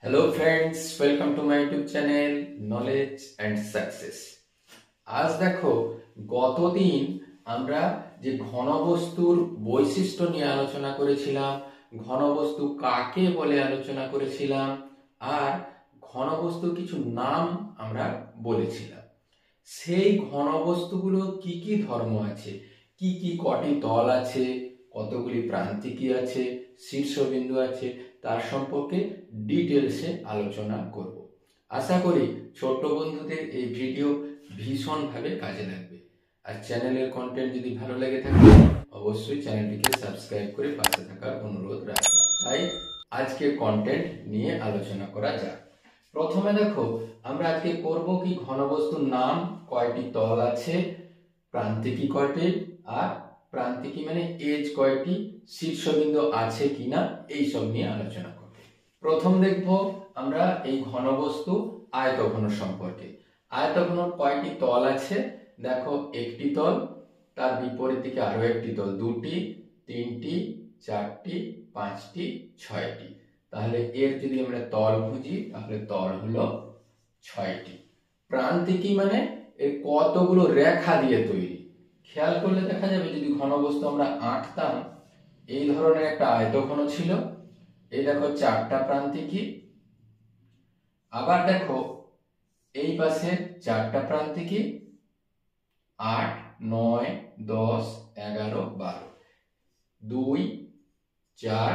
Hello friends, welcome to my YouTube channel knowledge and success. আজ দেখো, গতদিন আমরা যে ঘনবস্তুর বৈশিষ্ট্য নিয়ে আলোচনা করেছিলাম, ঘনবস্তু কাকে বলে আলোচনা করেছিলাম, আর ঘনবস্তুর কিছু নাম আমরা বলেছিলাম। সেই ঘনবস্তুগুলো কি কি ধর্ম আছে, কি কি কটি তল আছে, কতগুলি প্রান্তিকী আছে, শীর্ষবিন্দু আছে, তার সম্পর্কে ডিটেলসে আলোচনা করব। আশা করি ছোট্ট বন্ধুদের এই ভিডিও ভীষণভাবে কাজে লাগবে। আর চ্যানেলের কন্টেন্ট যদি ভালো লেগে থাকে অবশ্যই চ্যানেলটিকে সাবস্ক্রাইব করে পাশে থাকার অনুরোধ রাখলাম। তাই আজকে কন্টেন্ট নিয়ে আলোচনা করা যাক। প্রথমে দেখো, আমরা আজকে করব কি, ঘনবস্তুর নাম, কয়টি তল আছে, প্রান্তিকী কয়টি, আর প্রান্তিকী মানে এজ কয়টি, শীর্ষবিন্দু আছে কিনা, এই সব নিয়ে আলোচনা করব। প্রথম দেখব আমরা এই ঘনবস্তু আয়তঘন সম্পর্কে। আয়তঘনর কয়টি তল আছে? দেখো, একটি তল, তার বিপরীত দিকে আরো একটি তল, দুটি, তিনটি, চারটি, পাঁচটি, ছয়টি। তাহলে এর যদি আমরা তল খুঁজি তাহলে তল হলো ছয়টি। প্রান্তিকী মানে এর কতগুলো রেখা দিয়ে তৈরি। খেয়াল করলে দেখা যাবে, যদি ঘনবস্তু আমরা আঁকতাম, এই ধরনের একটা আয়তঘন ছিল, এই দেখো চারটা প্রান্তিকী, আবার দেখো এই পাশে চারটা প্রান্তিকী, 8, 9, 10, 11, 12, 2, 4,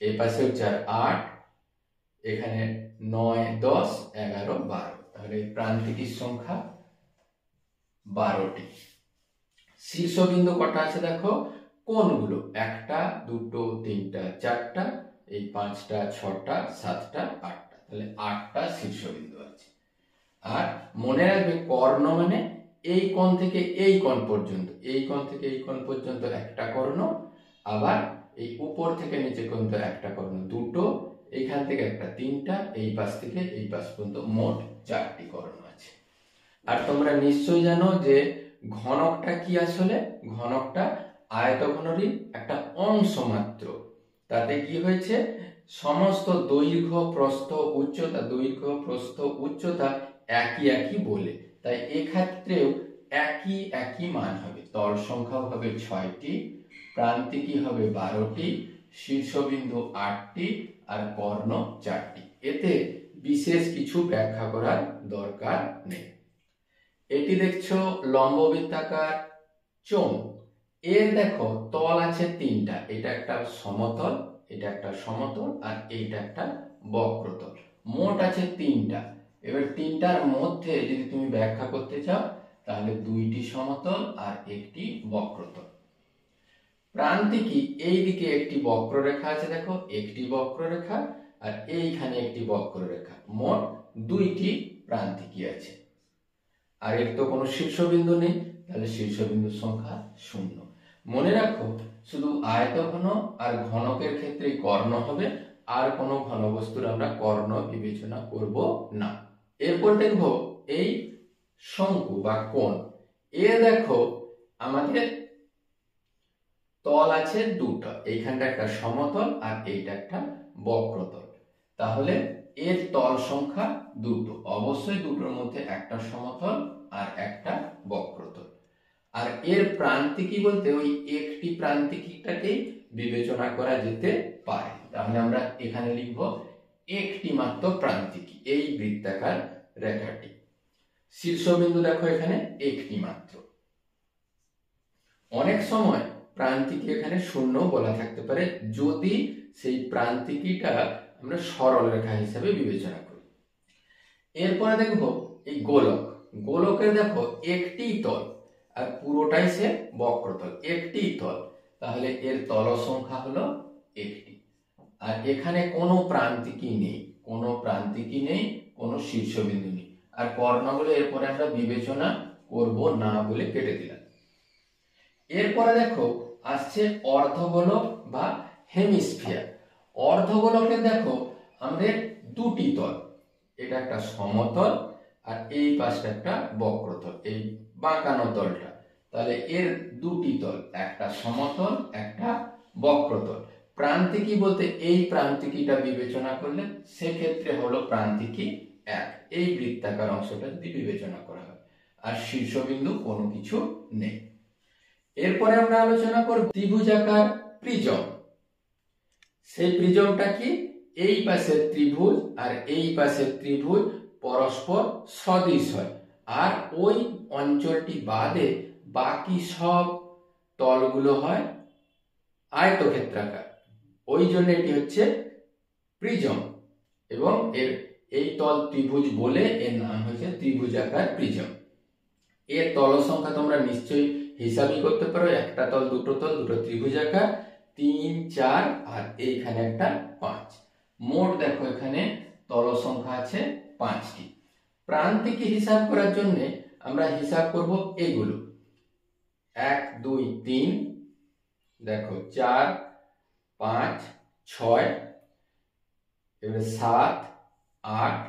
এই পাশেও 4, 8, এখানে 9, 10, 11, 12, তাহলে প্রান্তিকীর সংখ্যা 12টি। শীর্ষবিন্দু কটা আছে দেখো, কোনগুলো, একটা, দুটো, তিনটা, চারটা, এই 5টা, 6টা, 7টা, 8টা, তাহলে 8টা শীর্ষবিন্দু আছে। আর মনে রাখবে, কর্ণ মানে এই কোণ থেকে এই কোণ পর্যন্ত, এই কোণ থেকে এই কোণ পর্যন্ত একটা কর্ণ, আবার এই উপর থেকে নিচে পর্যন্ত একটা কর্ণ, দুটো, এইখান থেকে একটা, তিনটা, এই পাশ থেকে এই পাশ পর্যন্ত মোট 4টি কর্ণ আছে। আর তোমরা নিশ্চয়ই জানো যে ঘনকটা কি, আসলে ঘনকটা আয়তঘনেরই একটা অংশ মাত্র। তাতে কি হয়েছে, সমস্ত দৈর্ঘ্য প্রস্থ উচ্চতা, দৈর্ঘ্য প্রস্থ উচ্চতা একই একই বলে, তাই এক্ষেত্রেও একই একই মান হবে। তল সংখ্যা হবে 6টি, প্রান্তিকী হবে 12টি, শীর্ষবিন্দু 8টি, আর কর্ণ 4টি। এতে বিশেষ কিছু ব্যাখ্যা করার দরকার নেই। এটি দেখছো লম্ববৃত্তাকার চোঙ। এর দেখো তল আছে 3টা, এটা একটা সমতল, এটা একটা সমতল, আর এইটা একটা বক্রতল। মোট আছে 3টা। এবার 3টার মধ্যে যদি তুমি ব্যাখ্যা করতে চাও তাহলে 2টি সমতল আর একটি বক্রতল। প্রান্তিকী, এইদিকে একটি বক্ররেখা আছে, দেখো একটি বক্ররেখা, আর এইখানে একটি বক্ররেখা, মোট 2টি প্রান্তিকী আছে। আর এর তো কোনো শীর্ষবিন্দু নেই, তাহলে শীর্ষবিন্দুর সংখ্যা 0। মনে রাখো, শুধু আয়তঘন আর ঘনকের ক্ষেত্রে কর্ণ হবে, আর কোনো ঘনবস্তুর আমরা কর্ণ বিবেচনা করব না। এরপর দেখবো এই শঙ্কু বা কোণ। এ দেখো আমাদের তল আছে 2টা, এইখানটা একটা সমতল আর এইটা একটা বক্রতল। তাহলে এর তল সংখ্যা 2টো, অবশ্যই দুটোর মধ্যে একটা সমতল আর একটা বক্রতল। আর এর প্রান্তিকী বলতে ওই একটি প্রান্তিকীটাকেই বিবেচনা করা যেতে পারে। তাহলে আমরা এখানে লিখব একটি মাত্র প্রান্তিকী, এই বৃত্তাকার রেখাটি। শীর্ষবিন্দু দেখো এখানে একটি মাত্র। অনেক সময় প্রান্তিকী এখানে 0 বলা থাকতে পারে, যদি সেই প্রান্তিকীটা আমরা সরল রেখা হিসেবে বিবেচনা করি। এরপরে দেখবো এই গোলক। গোলকের দেখো একটি তল, আর পুরোটাই সে বক্রতল, একটি তল, তাহলে এর তল সংখ্যা হলো একটি। আর এখানে কোনো প্রান্তিকী নেই, কোনো প্রান্তিকী নেই, কোনো শীর্ষবিন্দু নেই। আর কর্ণগুলো এরপরে আমরা বিবেচনা করব না বলে কেটে দিলাম। এরপরে দেখো আসছে অর্ধগোলক বা হেমিস্ফিয়ার। অর্ধগোলকে দেখো আমাদের 2টি তল, এটা একটা সমতল আর এই পাশটা একটা বক্রতল, এই বাঁকানো তলটা। তাহলে এর 2টি তল, একটা সমতল একটা বক্রতল। প্রান্তিকী বলতে এই প্রান্তিকীটা বিবেচনা করলে সেক্ষেত্রে হলো প্রান্তিকী 1, এই বৃত্তাকার অংশটা যদি বিবেচনা করা হয়, আর শীর্ষবিন্দু কোনো কিছু নেই। এরপরে আমরা আলোচনা করব ত্রিভুজাকার প্রিজম। সেই প্রিজমটা কি? এই পাশের ত্রিভুজ আর এই পাশের ত্রিভুজ পরস্পর সদৃশ হয়, আর ওই অঞ্চলটি বাদে বাকি সব তলগুলো হয় আয়তক্ষেত্রাকার, ওই জন্য এটি হচ্ছে প্রিজম, এবং এই তল ত্রিভুজ বলে এর নাম হয়েছে ত্রিভুজাকার প্রিজম। এর তল সংখ্যা তোমরা নিশ্চয়ই হিসাবই করতে পারো, একটা তল, দুটো তল, দুটো ত্রিভুজাকার, 3, 4 আর এইখানে একটা 5। মোট দেখো এখানে তল সংখ্যা আছে 5টি। প্রান্তিকী হিসাব করার জন্য আমরা হিসাব করব এগুলো, 1, 2, 3, দেখো 4, 5, 6, এবারে 7, 8,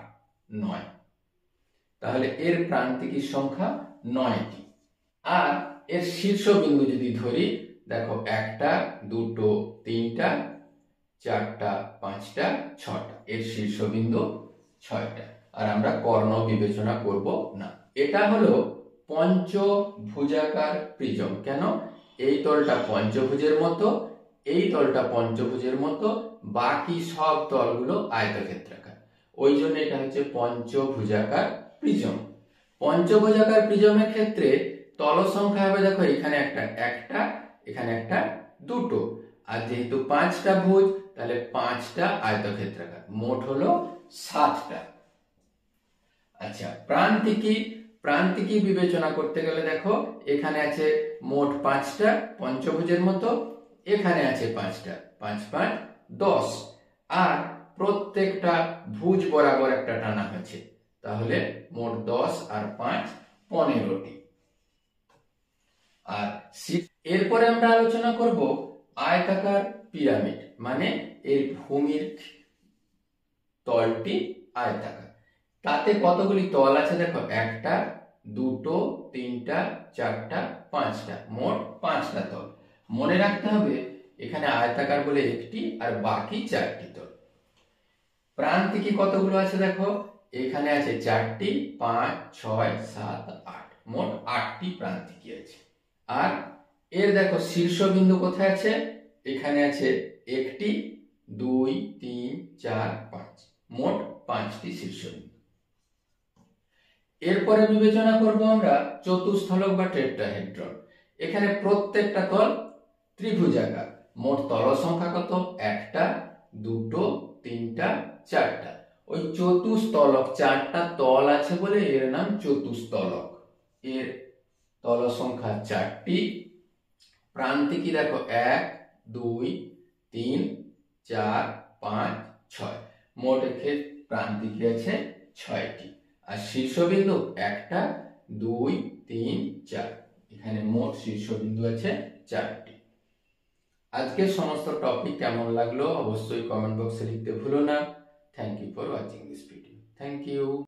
9। তাহলে এর প্রান্তিকীর সংখ্যা 9টি। আর এর শীর্ষবিন্দু যদি ধরি, দেখো 1টা, 2টো, 3টা, 4টা, 5টা, 6টা, এর শীর্ষবিন্দু 6টা। আর আমরা কর্ণ বিবেচনা করব না। এটা হলো পঞ্চভুজাকার প্রিজম। কেন? এই তলটা পঞ্চভুজের মতো, এই তলটা পঞ্চভুজের মতো, বাকি সব তলগুলো আয়তক্ষেত্রাকার, ওই জন্য এটা হচ্ছে পঞ্চভুজাকার প্রিজম। পঞ্চভুজাকার প্রিজমের ক্ষেত্রে তল সংখ্যা হবে, দেখো এখানে একটা, এখানে একটা, দুটো, আর যেহেতু 5টা ভুজ তাহলে 5টা আয়তক্ষেত্রাকার, মোট হলো 7টা। আচ্ছা, প্রান্তিকী বিবেচনা করতে গেলে দেখো এখানে আছে মোট 5টা পঞ্চভুজের মতো, এখানে আছে 5টা, 5, 5, 10, আর প্রত্যেকটা ভুজ বরাবর একটা টানা হয়েছে, তাহলে মোট 10 আর 5, 15টি। আর এরপরে আমরা আলোচনা করব আয়তাকার পিরামিড, মানে এর ভূমির তলটি আয়তাকার। তাতে কতগুলি তল আছে দেখো, 1টা, 2টো, 3টা, 4টা, 5টা, মোট 5টা তল। মনে রাখতে হবে এখানে আয়তাকার বলে একটি, আর বাকি 4টি তল। প্রান্তিকী কতগুলো আছে দেখো, এখানে আছে 4টি, 5, 6, 7, 8, মোট 8টি প্রান্তিকী আছে। আর এর দেখো শীর্ষবিন্দু কোথায় আছে, এখানে আছে 1টি, 2, 3, 4, 5, মোট 5টি শীর্ষবিন্দু। এরপরে বিবেচনা করব আমরা চতুস্থলক বা টেট্রাহেড্রন। এখানে প্রত্যেকটা তল ত্রিভুজাকার, মোট তল সংখ্যা কত, 1টা, 2টো, 3টা, 4টা। ওই চতুস্থলক 4টা তল আছে বলে এর নাম চতুস্থলক। এর তল সংখ্যা 4টি। প্রান্তিকী দেখো 1, 2, 3, 4, 5, 6, মোট প্রান্তিকী আছে 6টি। আর শীর্ষবিন্দু 1টা, 2, 3, 4, এখানে মোট শীর্ষবিন্দু আছে 4টি। আজকের সমস্ত টপিক কেমন লাগলো অবশ্যই কমেন্ট বক্সে লিখতে ভুলো না। Thank you for watching this video. Thank you.